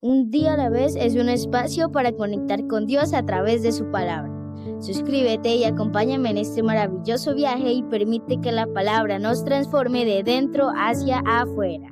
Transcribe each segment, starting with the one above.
Un día a la vez es un espacio para conectar con Dios a través de su palabra. Suscríbete y acompáñame en este maravilloso viaje y permite que la palabra nos transforme de dentro hacia afuera.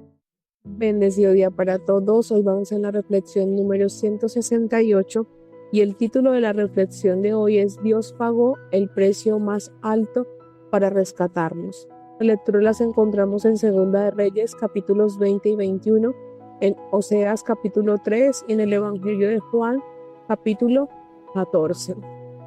Bendecido día para todos. Hoy vamos en la reflexión número 168 y el título de la reflexión de hoy es Dios pagó el precio más alto para rescatarnos. Las lecturas las encontramos en Segunda de Reyes capítulos 20 y 21, en Oseas capítulo 3 y en el Evangelio de Juan capítulo 14.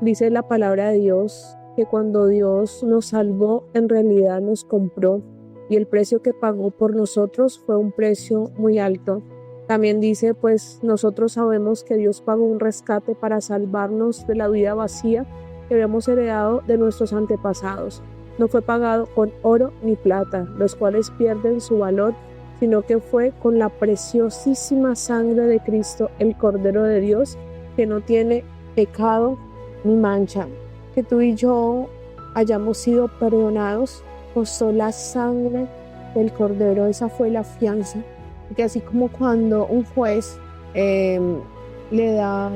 Dice la palabra de Dios que cuando Dios nos salvó, en realidad nos compró y el precio que pagó por nosotros fue un precio muy alto. También dice, pues nosotros sabemos que Dios pagó un rescate para salvarnos de la vida vacía que habíamos heredado de nuestros antepasados. No fue pagado con oro ni plata, los cuales pierden su valor, sino que fue con la preciosísima sangre de Cristo, el Cordero de Dios, que no tiene pecado ni mancha. Que tú y yo hayamos sido perdonados costó la sangre del Cordero. Esa fue la fianza. Que así como cuando un juez le da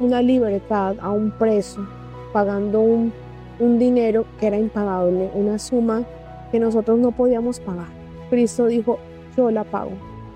una libertad a un preso pagando un dinero que era impagable, una suma que nosotros no podíamos pagar, Cristo dijo, yo la pago,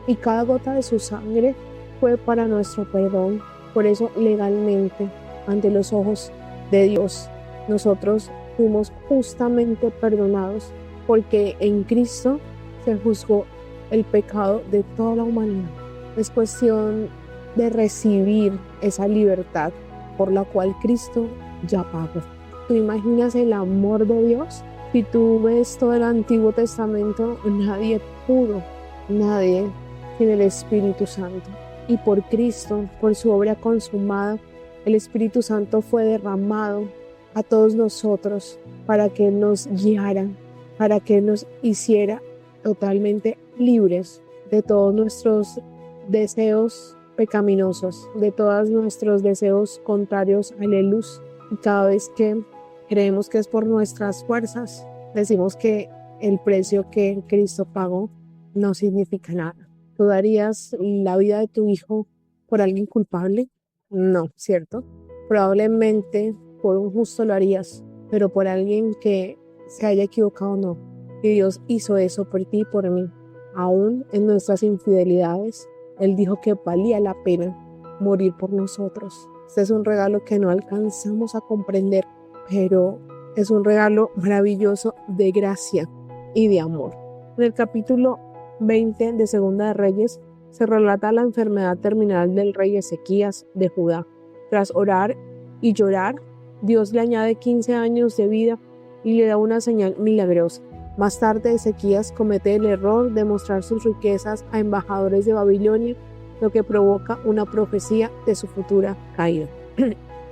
y cada gota de su sangre fue para nuestro perdón. Por eso legalmente, ante los ojos de Dios, nosotros fuimos justamente perdonados, porque en Cristo se juzgó el pecado de toda la humanidad. Es cuestión de recibir esa libertad por la cual Cristo ya pagó. ¿Tú imaginas el amor de Dios? Si tú ves todo el Antiguo Testamento, nadie sin el Espíritu Santo. Y por Cristo, por su obra consumada, el Espíritu Santo fue derramado a todos nosotros para que nos guiara, para que nos hiciera totalmente libres de todos nuestros deseos pecaminosos, de todos nuestros deseos contrarios a la luz. Y cada vez que creemos que es por nuestras fuerzas, decimos que el precio que Cristo pagó no significa nada. ¿Tú darías la vida de tu hijo por alguien culpable? No, ¿cierto? Probablemente por un justo lo harías, pero por alguien que se haya equivocado no. Y Dios hizo eso por ti y por mí. Aún en nuestras infidelidades, Él dijo que valía la pena morir por nosotros. Este es un regalo que no alcanzamos a comprender, pero es un regalo maravilloso de gracia y de amor. En el capítulo 20 de Segunda de Reyes se relata la enfermedad terminal del rey Ezequías de Judá. Tras orar y llorar, Dios le añade 15 años de vida y le da una señal milagrosa. Más tarde, Ezequías comete el error de mostrar sus riquezas a embajadores de Babilonia, lo que provoca una profecía de su futura caída.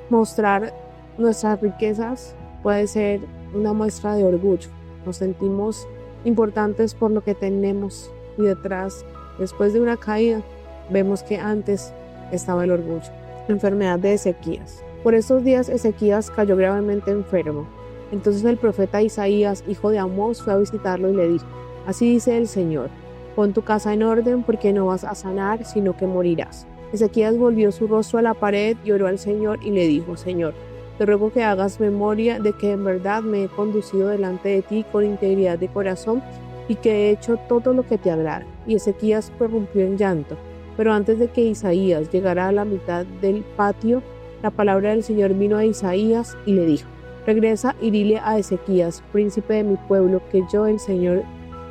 Mostrar nuestras riquezas puede ser una muestra de orgullo. Nos sentimos importantes por lo que tenemos y después de una caída, vemos que antes estaba el orgullo. Enfermedad de Ezequías. Por estos días Ezequías cayó gravemente enfermo. Entonces el profeta Isaías, hijo de Amós, fue a visitarlo y le dijo, así dice el Señor, pon tu casa en orden porque no vas a sanar, sino que morirás. Ezequías volvió su rostro a la pared y oró al Señor y le dijo, Señor, te ruego que hagas memoria de que en verdad me he conducido delante de ti con integridad de corazón y que he hecho todo lo que te agrada. Y Ezequías prorrumpió en llanto. Pero antes de que Isaías llegara a la mitad del patio, la palabra del Señor vino a Isaías y le dijo, regresa y dile a Ezequías, príncipe de mi pueblo, que yo, el Señor,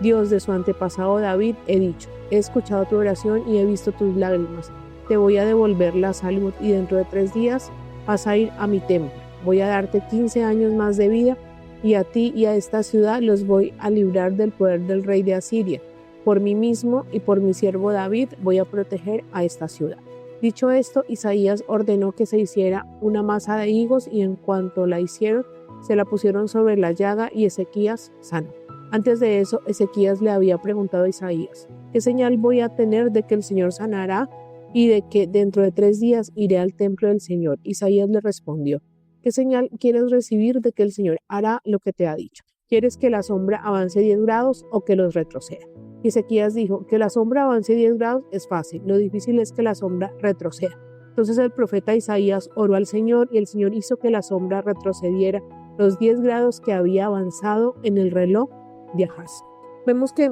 Dios de su antepasado David, he dicho, he escuchado tu oración y he visto tus lágrimas. Te voy a devolver la salud y dentro de 3 días vas a ir a mi templo. Voy a darte 15 años más de vida y a ti y a esta ciudad los voy a librar del poder del rey de Asiria. Por mí mismo y por mi siervo David voy a proteger a esta ciudad. Dicho esto, Isaías ordenó que se hiciera una masa de higos y en cuanto la hicieron, se la pusieron sobre la llaga y Ezequías sanó. Antes de eso, Ezequías le había preguntado a Isaías, ¿qué señal voy a tener de que el Señor sanará y de que dentro de 3 días iré al templo del Señor? Isaías le respondió, ¿qué señal quieres recibir de que el Señor hará lo que te ha dicho? ¿Quieres que la sombra avance 10 grados o que los retroceda? Y Ezequías dijo: que la sombra avance 10 grados es fácil, lo difícil es que la sombra retroceda. Entonces el profeta Isaías oró al Señor y el Señor hizo que la sombra retrocediera los 10 grados que había avanzado en el reloj de Ahaz. Vemos que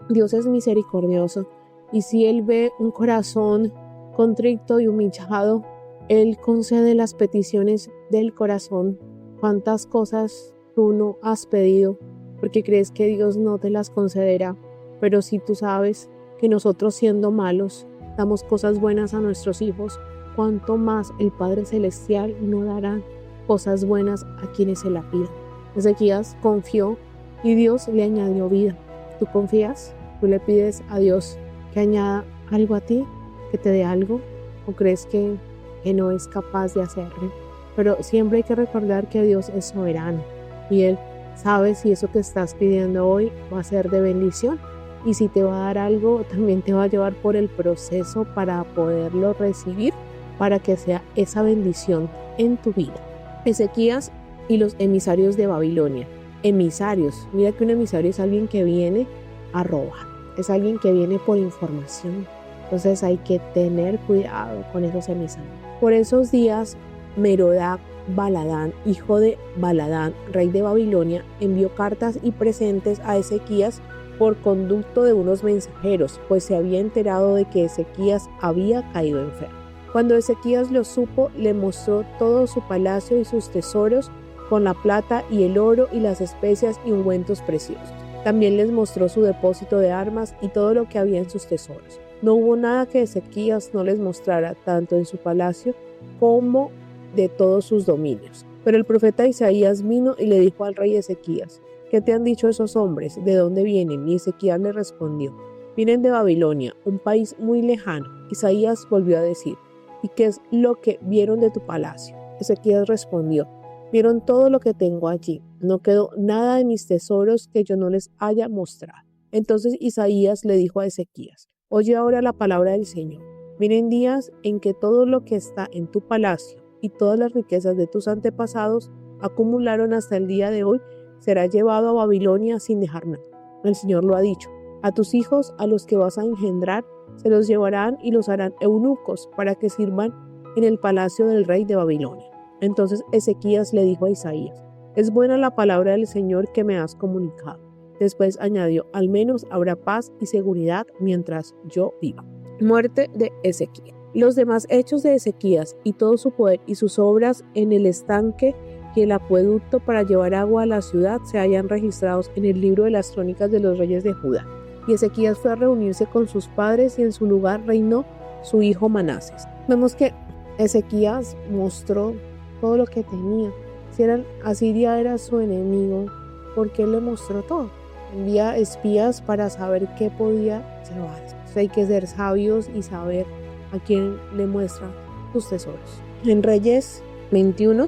Dios es misericordioso y si Él ve un corazón contrito y humillado, Él concede las peticiones del corazón. ¿Cuántas cosas tú no has pedido porque crees que Dios no te las concederá? Pero si tú sabes que nosotros, siendo malos, damos cosas buenas a nuestros hijos, cuánto más el Padre Celestial no dará cosas buenas a quienes se la pidan. Ezequías confió y Dios le añadió vida. ¿Tú confías? ¿Tú le pides a Dios que añada algo a ti, que te dé algo? ¿O crees que no es capaz de hacerlo? Pero siempre hay que recordar que Dios es soberano y Él sabe si eso que estás pidiendo hoy va a ser de bendición. Y si te va a dar algo, también te va a llevar por el proceso para poderlo recibir, para que sea esa bendición en tu vida. Ezequías y los emisarios de Babilonia. Emisarios, mira que un emisario es alguien que viene a robar, es alguien que viene por información. Entonces hay que tener cuidado con esos emisarios. Por esos días, Merodach Baladán, hijo de Baladán, rey de Babilonia, envió cartas y presentes a Ezequías por conducto de unos mensajeros, pues se había enterado de que Ezequías había caído enfermo. Cuando Ezequías lo supo, le mostró todo su palacio y sus tesoros, con la plata y el oro y las especias y ungüentos preciosos. También les mostró su depósito de armas y todo lo que había en sus tesoros. No hubo nada que Ezequías no les mostrara, tanto en su palacio como de todos sus dominios. Pero el profeta Isaías vino y le dijo al rey Ezequías: ¿qué te han dicho esos hombres? ¿De dónde vienen? Y Ezequías le respondió: vienen de Babilonia, un país muy lejano. Isaías volvió a decir: ¿y qué es lo que vieron de tu palacio? Ezequías respondió: vieron todo lo que tengo allí. No quedó nada de mis tesoros que yo no les haya mostrado. Entonces Isaías le dijo a Ezequías: oye ahora la palabra del Señor. Vienen días en que todo lo que está en tu palacio y todas las riquezas de tus antepasados acumularon hasta el día de hoy será llevado a Babilonia sin dejar nada. El Señor lo ha dicho: a tus hijos, a los que vas a engendrar, se los llevarán y los harán eunucos para que sirvan en el palacio del rey de Babilonia. Entonces Ezequías le dijo a Isaías: es buena la palabra del Señor que me has comunicado. Después añadió: al menos habrá paz y seguridad mientras yo viva. Muerte de Ezequías. Los demás hechos de Ezequías y todo su poder y sus obras en el estanque y el acueducto para llevar agua a la ciudad se hallan registrados en el libro de las crónicas de los reyes de Judá. Y Ezequías fue a reunirse con sus padres y en su lugar reinó su hijo Manases. Vemos que Ezequías mostró todo lo que tenía. Si Asiria era su enemigo, ¿por qué le mostró todo? Envía espías para saber qué podía llevarse. Hay que ser sabios y saber a quién le muestra sus tesoros. En Reyes 21,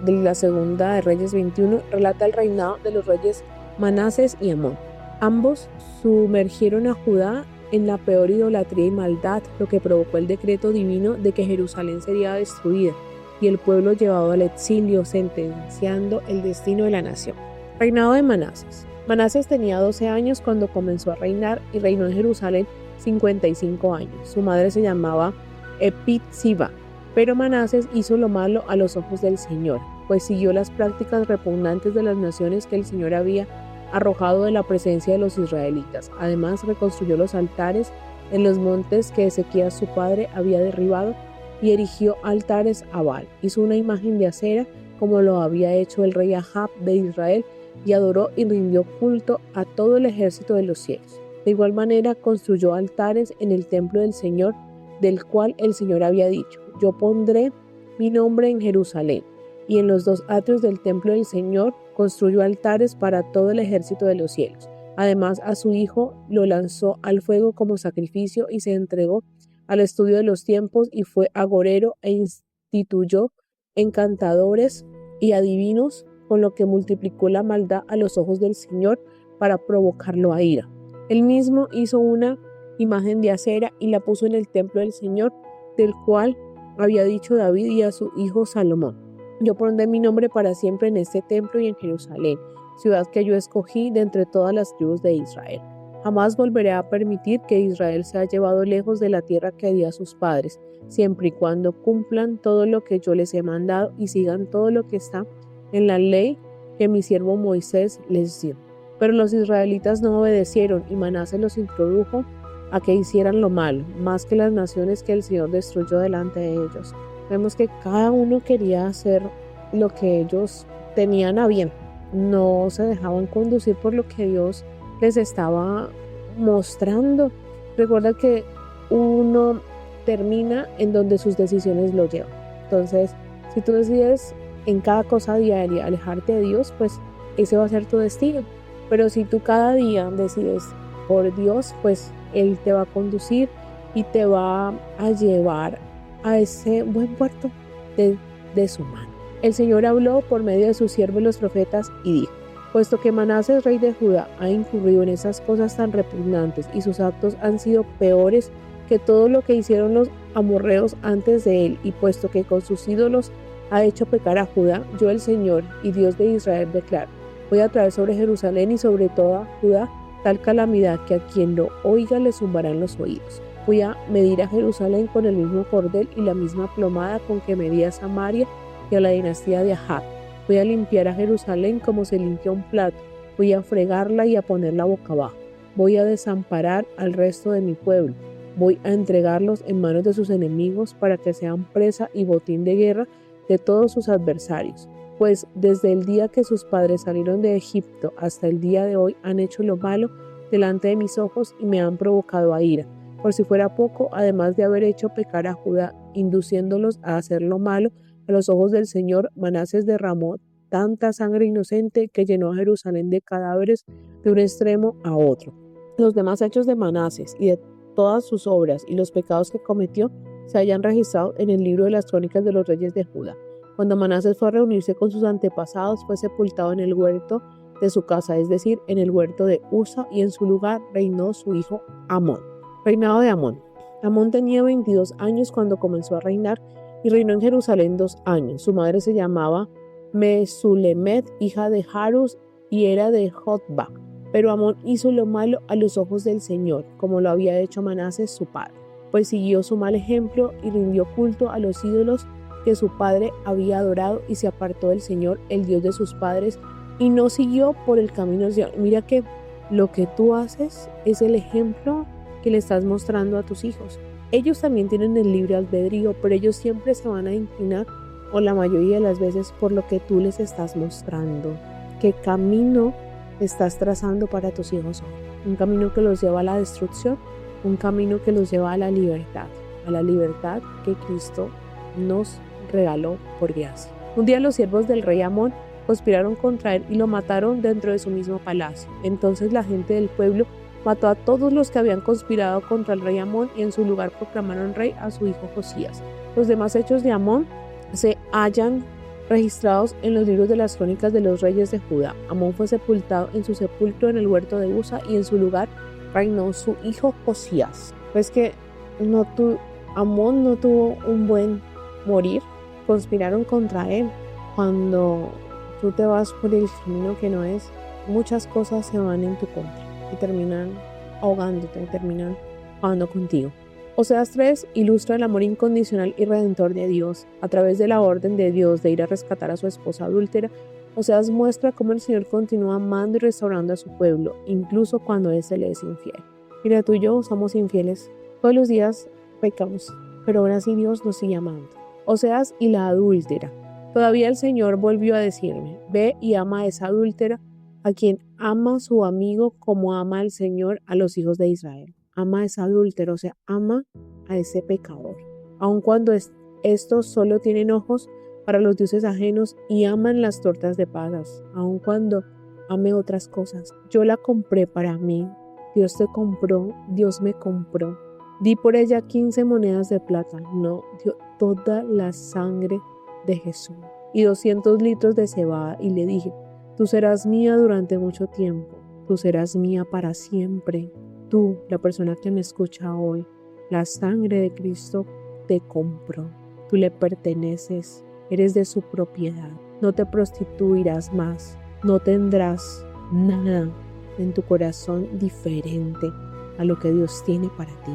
de la segunda de Reyes 21, relata el reinado de los reyes Manases y Amón. Ambos sumergieron a Judá en la peor idolatría y maldad, lo que provocó el decreto divino de que Jerusalén sería destruida y el pueblo llevado al exilio, sentenciando el destino de la nación. Reinado de Manases. Manases tenía 12 años cuando comenzó a reinar y reinó en Jerusalén 55 años. Su madre se llamaba Epit-Siba, pero Manases hizo lo malo a los ojos del Señor, pues siguió las prácticas repugnantes de las naciones que el Señor había arrojado de la presencia de los israelitas. Además, reconstruyó los altares en los montes que Ezequías su padre había derribado y erigió altares a Baal. Hizo una imagen de acera como lo había hecho el rey Ahab de Israel y adoró y rindió culto a todo el ejército de los cielos. De igual manera construyó altares en el templo del Señor, del cual el Señor había dicho: yo pondré mi nombre en Jerusalén. Y en los 2 atrios del templo del Señor construyó altares para todo el ejército de los cielos. Además, a su hijo lo lanzó al fuego como sacrificio y se entregó al estudio de los tiempos y fue agorero e instituyó encantadores y adivinos, con lo que multiplicó la maldad a los ojos del Señor para provocarlo a ira. Él mismo hizo una imagen de acera y la puso en el templo del Señor, del cual había dicho David y a su hijo Salomón: yo pondré mi nombre para siempre en este templo y en Jerusalén, ciudad que yo escogí de entre todas las tribus de Israel. Jamás volveré a permitir que Israel sea llevado lejos de la tierra que di a sus padres, siempre y cuando cumplan todo lo que yo les he mandado y sigan todo lo que está en la ley que mi siervo Moisés les dio. Pero los israelitas no obedecieron y Manasés los introdujo a que hicieran lo malo, más que las naciones que el Señor destruyó delante de ellos. Vemos que cada uno quería hacer lo que ellos tenían a bien. No se dejaban conducir por lo que Dios les estaba mostrando. Recuerda que uno termina en donde sus decisiones lo llevan. Entonces, si tú decides en cada cosa diaria alejarte de Dios, pues ese va a ser tu destino. Pero si tú cada día decides por Dios, pues Él te va a conducir y te va a llevar a ese buen puerto de su mano. El Señor habló por medio de sus siervos los profetas y dijo: puesto que Manasés, rey de Judá, ha incurrido en esas cosas tan repugnantes y sus actos han sido peores que todo lo que hicieron los amorreos antes de él, y puesto que con sus ídolos ha hecho pecar a Judá, yo el Señor y Dios de Israel declaro: voy a traer sobre Jerusalén y sobre toda Judá tal calamidad que a quien lo oiga le zumbarán los oídos. Voy a medir a Jerusalén con el mismo cordel y la misma plomada con que medí a Samaria y a la dinastía de Ahab. Voy a limpiar a Jerusalén como se limpia un plato. Voy a fregarla y a ponerla boca abajo. Voy a desamparar al resto de mi pueblo. Voy a entregarlos en manos de sus enemigos para que sean presa y botín de guerra de todos sus adversarios. Pues desde el día que sus padres salieron de Egipto hasta el día de hoy han hecho lo malo delante de mis ojos y me han provocado a ira. Por si fuera poco, además de haber hecho pecar a Judá, induciéndolos a hacer lo malo, a los ojos del Señor, Manasés derramó tanta sangre inocente que llenó a Jerusalén de cadáveres de un extremo a otro. Los demás hechos de Manasés y de todas sus obras y los pecados que cometió se hayan registrado en el libro de las crónicas de los reyes de Judá. Cuando Manasés fue a reunirse con sus antepasados, fue sepultado en el huerto de su casa, es decir, en el huerto de Usa, y en su lugar reinó su hijo Amón. Reinado de Amón. Amón tenía 22 años cuando comenzó a reinar y reinó en Jerusalén 2 años. Su madre se llamaba Mesulemet, hija de Harus, y era de Jotba. Pero Amón hizo lo malo a los ojos del Señor, como lo había hecho Manasés su padre, pues siguió su mal ejemplo y rindió culto a los ídolos que su padre había adorado y se apartó del Señor, el Dios de sus padres, y no siguió por el camino del Señor. Mira que lo que tú haces es el ejemplo que le estás mostrando a tus hijos. Ellos también tienen el libre albedrío, pero ellos siempre se van a inclinar, o la mayoría de las veces, por lo que tú les estás mostrando. ¿Qué camino estás trazando para tus hijos hoy? ¿Un camino que los lleva a la destrucción? ¿Un camino que los lleva a la libertad que Cristo nos regaló por gracia? Un día los siervos del rey Amón conspiraron contra él y lo mataron dentro de su mismo palacio. Entonces la gente del pueblo mató a todos los que habían conspirado contra el rey Amón y en su lugar proclamaron rey a su hijo Josías. Los demás hechos de Amón se hallan registrados en los libros de las crónicas de los reyes de Judá. Amón fue sepultado en su sepulcro en el huerto de Usa y en su lugar reinó su hijo Josías. Pues que Amón no tuvo un buen morir, conspiraron contra él. Cuando tú te vas por el camino que no es, muchas cosas se van en tu contra y terminan ahogándote, terminan acabando contigo. Oseas 3 ilustra el amor incondicional y redentor de Dios. A través de la orden de Dios de ir a rescatar a su esposa adúltera, Oseas muestra cómo el Señor continúa amando y restaurando a su pueblo, incluso cuando éste le es infiel. Mira, tú y yo somos infieles. Todos los días pecamos, pero aún así Dios nos sigue amando. Oseas y la adúltera. Todavía el Señor volvió a decirme: ve y ama a esa adúltera, a quien ama su amigo como ama el Señor a los hijos de Israel. Ama a esa adúltera, o sea, ama a ese pecador. Aun cuando estos solo tienen ojos para los dioses ajenos y aman las tortas de pasas, aun cuando ame otras cosas. Yo la compré para mí. Dios te compró, Dios me compró. Di por ella 15 monedas de plata. No, dio toda la sangre de Jesús y 200 litros de cebada, y le dije: tú serás mía durante mucho tiempo, tú serás mía para siempre. Tú, la persona que me escucha hoy, la sangre de Cristo te compró. Tú le perteneces, eres de su propiedad. No te prostituirás más, no tendrás nada en tu corazón diferente a lo que Dios tiene para ti.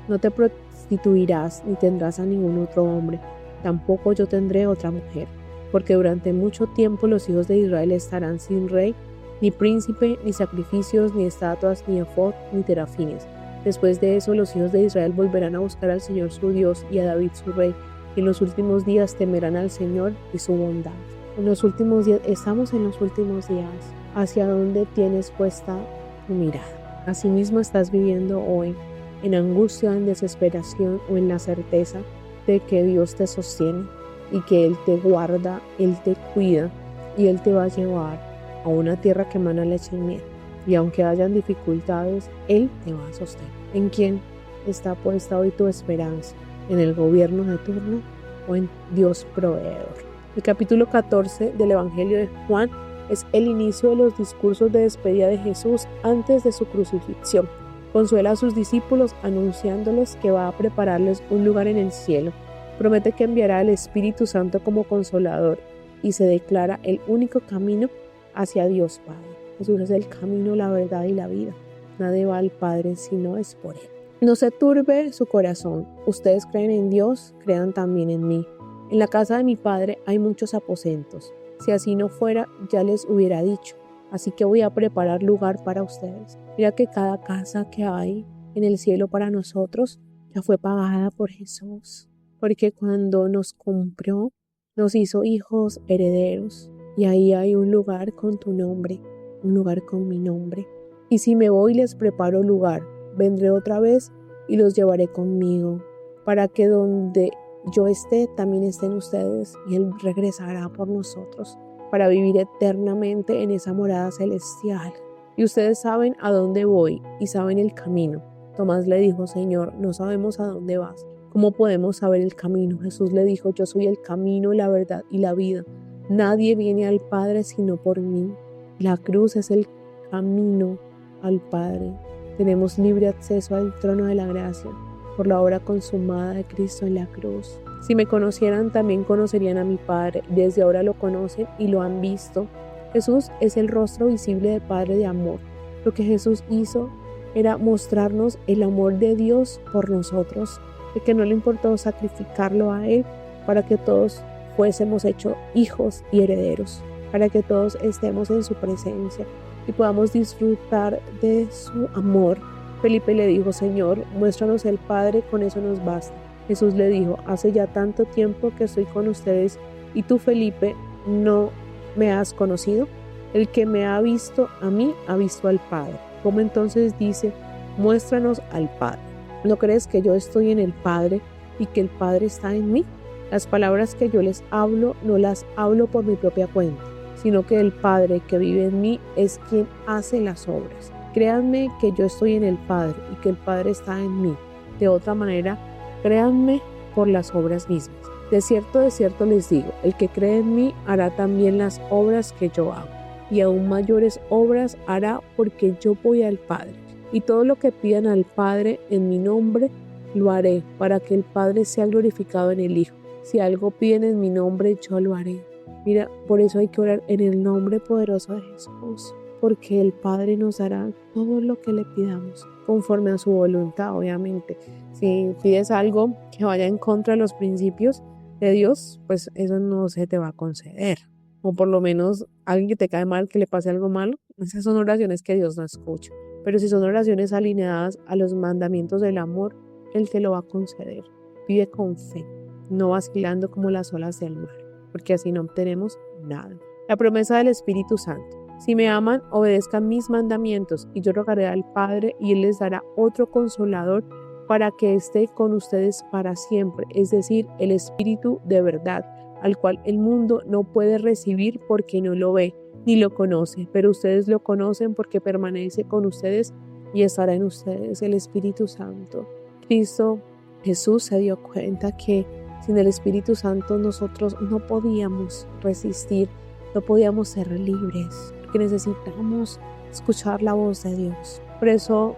No te prostituirás ni tendrás a ningún otro hombre, tampoco yo tendré otra mujer, porque durante mucho tiempo los hijos de Israel estarán sin rey, ni príncipe, ni sacrificios, ni estatuas, ni efod, ni terafines. Después de eso los hijos de Israel volverán a buscar al Señor su Dios y a David su rey, y en los últimos días temerán al Señor y su bondad. En los últimos días, estamos en los últimos días. ¿Hacia dónde tienes puesta tu mirada? Asimismo estás viviendo hoy en angustia, en desesperación o en la certeza de que Dios te sostiene y que Él te guarda, Él te cuida y Él te va a llevar a una tierra que emana leche y miel. Y aunque hayan dificultades, Él te va a sostener. ¿En quién está puesta hoy tu esperanza? ¿En el gobierno de turno o en Dios proveedor? El capítulo 14 del Evangelio de Juan es el inicio de los discursos de despedida de Jesús antes de su crucifixión. Consuela a sus discípulos anunciándoles que va a prepararles un lugar en el cielo. Promete que enviará al Espíritu Santo como consolador y se declara el único camino hacia Dios Padre. Jesús es el camino, la verdad y la vida. Nadie va al Padre si no es por Él. No se turbe su corazón. Ustedes creen en Dios, crean también en mí. En la casa de mi Padre hay muchos aposentos. Si así no fuera, ya les hubiera dicho. Así que voy a preparar lugar para ustedes. Mira que cada casa que hay en el cielo para nosotros ya fue pagada por Jesús. Porque cuando nos compró, nos hizo hijos herederos. Y ahí hay un lugar con tu nombre, un lugar con mi nombre. Y si me voy y les preparo lugar, vendré otra vez y los llevaré conmigo, para que donde yo esté, también estén ustedes, y Él regresará por nosotros, para vivir eternamente en esa morada celestial. Y ustedes saben a dónde voy y saben el camino. Tomás le dijo: Señor, no sabemos a dónde vas. ¿Cómo podemos saber el camino? Jesús le dijo: yo soy el camino, la verdad y la vida. Nadie viene al Padre sino por mí. La cruz es el camino al Padre. Tenemos libre acceso al trono de la gracia por la obra consumada de Cristo en la cruz. Si me conocieran, también conocerían a mi Padre. Desde ahora lo conocen y lo han visto. Jesús es el rostro visible del Padre de amor. Lo que Jesús hizo era mostrarnos el amor de Dios por nosotros, de que no le importó sacrificarlo a Él para que todos fuésemos hechos hijos y herederos, para que todos estemos en su presencia y podamos disfrutar de su amor. Felipe le dijo: Señor, muéstranos el Padre, con eso nos basta. Jesús le dijo: hace ya tanto tiempo que estoy con ustedes y tú, Felipe, no me has conocido. El que me ha visto a mí ha visto al Padre. ¿Cómo entonces dice: muéstranos al Padre? ¿No crees que yo estoy en el Padre y que el Padre está en mí? Las palabras que yo les hablo no las hablo por mi propia cuenta, sino que el Padre que vive en mí es quien hace las obras. Créanme que yo estoy en el Padre y que el Padre está en mí. De otra manera, créanme por las obras mismas. De cierto les digo, el que cree en mí hará también las obras que yo hago, y aún mayores obras hará, porque yo voy al Padre. Y todo lo que pidan al Padre en mi nombre, lo haré, para que el Padre sea glorificado en el Hijo. Si algo piden en mi nombre, yo lo haré. Mira, por eso hay que orar en el nombre poderoso de Jesús, porque el Padre nos dará todo lo que le pidamos, conforme a su voluntad, obviamente. Si pides algo que vaya en contra de los principios de Dios, pues eso no se te va a conceder. O por lo menos alguien que te cae mal, que le pase algo malo, esas son oraciones que Dios no escucha. Pero si son oraciones alineadas a los mandamientos del amor, Él te lo va a conceder. Vive con fe, no vacilando como las olas del mar, porque así no obtenemos nada. La promesa del Espíritu Santo. Si me aman, obedezcan mis mandamientos, y yo rogaré al Padre, y Él les dará otro consolador para que esté con ustedes para siempre, es decir, el Espíritu de verdad, al cual el mundo no puede recibir porque no lo ve ni lo conoce, pero ustedes lo conocen porque permanece con ustedes y estará en ustedes, el Espíritu Santo. Cristo Jesús se dio cuenta que sin el Espíritu Santo nosotros no podíamos resistir, no podíamos ser libres, porque necesitamos escuchar la voz de Dios. Por eso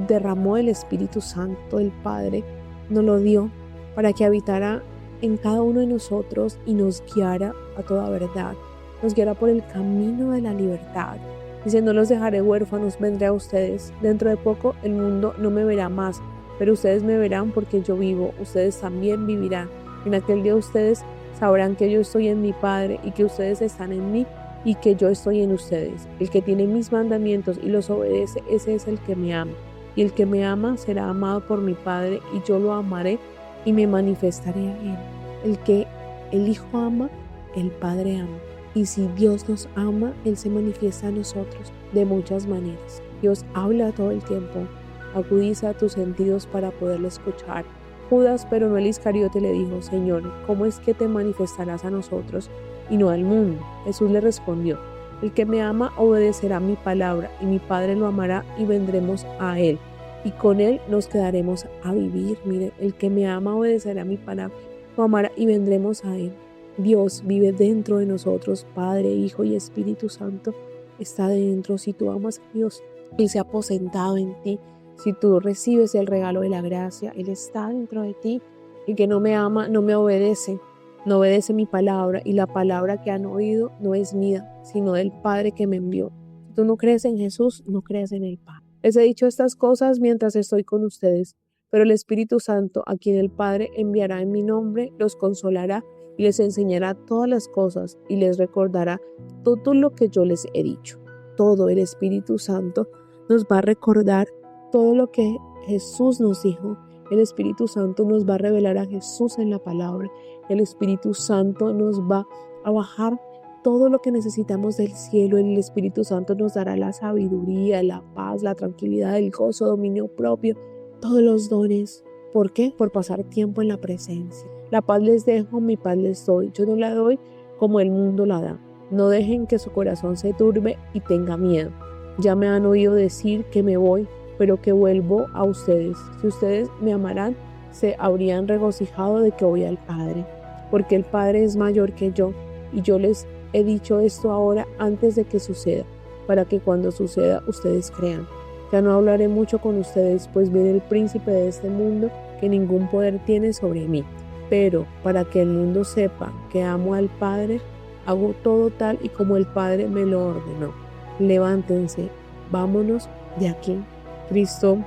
derramó el Espíritu Santo, el Padre nos lo dio para que habitara en cada uno de nosotros y nos guiara a toda verdad, nos guiara por el camino de la libertad, Dice, no los dejaré huérfanos, vendré a ustedes. Dentro de poco el mundo no me verá más, pero ustedes me verán porque yo vivo, ustedes también vivirán. En aquel día ustedes sabrán que yo estoy en mi Padre y que ustedes están en mí y que yo estoy en ustedes. El que tiene mis mandamientos y los obedece, ese es el que me ama. Y el que me ama será amado por mi Padre y yo lo amaré y me manifestaré a él. El que el Hijo ama, el Padre ama. Y si Dios nos ama, Él se manifiesta a nosotros de muchas maneras. Dios habla todo el tiempo. Agudiza tus sentidos para poderlo escuchar. Judas, pero no el Iscariote, le dijo, Señor, ¿cómo es que te manifestarás a nosotros y no al mundo? Jesús le respondió, el que me ama obedecerá mi palabra, y mi Padre lo amará y vendremos a Él. Y con Él nos quedaremos a vivir. Mire, el que me ama obedecerá mi palabra, lo amará y vendremos a Él. Dios vive dentro de nosotros, Padre, Hijo y Espíritu Santo está dentro. Si tú amas a Dios, Él se ha aposentado en ti. Si tú recibes el regalo de la gracia, Él está dentro de ti. El que no me ama, no me obedece, no obedece mi palabra, y la palabra que han oído no es mía, sino del Padre que me envió. Si tú no crees en Jesús, no crees en el Padre. Les he dicho estas cosas mientras estoy con ustedes, pero el Espíritu Santo, a quien el Padre enviará en mi nombre, los consolará y les enseñará todas las cosas y les recordará todo lo que yo les he dicho. Todo el Espíritu Santo nos va a recordar todo lo que Jesús nos dijo. El Espíritu Santo nos va a revelar a Jesús en la palabra. El Espíritu Santo nos va a bajar todo lo que necesitamos del cielo. El Espíritu Santo nos dará la sabiduría, la paz, la tranquilidad, el gozo, dominio propio, todos los dones. ¿Por qué? Por pasar tiempo en la presencia. La paz les dejo, mi paz les doy. Yo no la doy como el mundo la da. No dejen que su corazón se turbe y tenga miedo. Ya me han oído decir que me voy, pero que vuelvo a ustedes. Si ustedes me amaran, se habrían regocijado de que voy al Padre, porque el Padre es mayor que yo, y yo les he dicho esto ahora antes de que suceda, para que cuando suceda ustedes crean. Ya no hablaré mucho con ustedes, pues viene el príncipe de este mundo que ningún poder tiene sobre mí. Pero para que el mundo sepa que amo al Padre, hago todo tal y como el Padre me lo ordenó. Levántense, vámonos de aquí. Cristo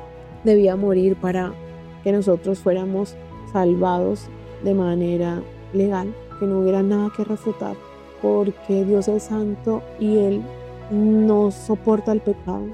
debía morir para que nosotros fuéramos salvados de manera legal, que no hubiera nada que refutar, porque Dios es santo y Él no soporta el pecado.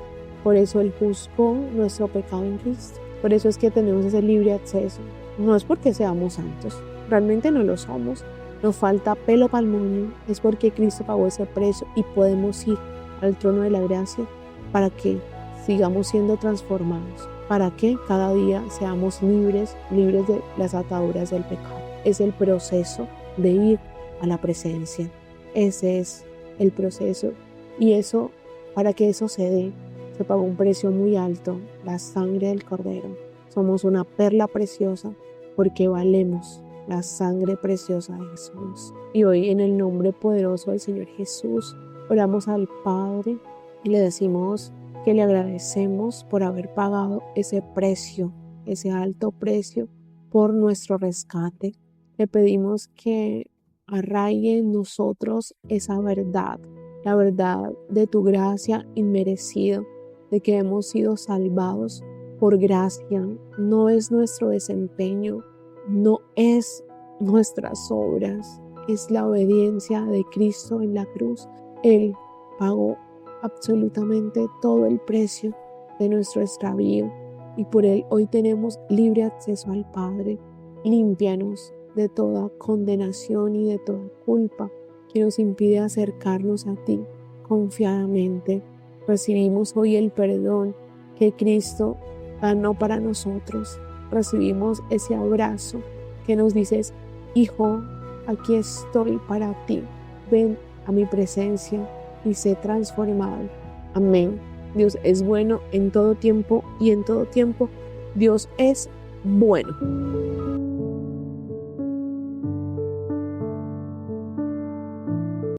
Por eso Él juzgó nuestro pecado en Cristo. Por eso es que tenemos ese libre acceso. No es porque seamos santos, realmente no lo somos. Nos falta pelo para el moño, es porque Cristo pagó ese precio y podemos ir al trono de la gracia para que sigamos siendo transformados, para que cada día seamos libres de las ataduras del pecado. Es el proceso de ir a la presencia. Ese es el proceso. Y eso, para que eso se dé, se pagó un precio muy alto, la sangre del Cordero. Somos una perla preciosa porque valemos la sangre preciosa de Jesús. Y hoy, en el nombre poderoso del Señor Jesús, oramos al Padre y le decimos que le agradecemos por haber pagado ese precio, ese alto precio por nuestro rescate. Le pedimos que arraigue en nosotros esa verdad, la verdad de tu gracia inmerecida, de que hemos sido salvados por gracia. No es nuestro desempeño, no es nuestras obras, es la obediencia de Cristo en la cruz. Él pagó absolutamente todo el precio de nuestro extravío y por Él hoy tenemos libre acceso al Padre. Límpianos de toda condenación y de toda culpa que nos impide acercarnos a ti confiadamente. Recibimos hoy el perdón que Cristo ganó para nosotros. Recibimos ese abrazo que nos dices, hijo, aquí estoy para ti. Ven a mi presencia y sé transformado. Amén. Dios es bueno en todo tiempo y en todo tiempo Dios es bueno.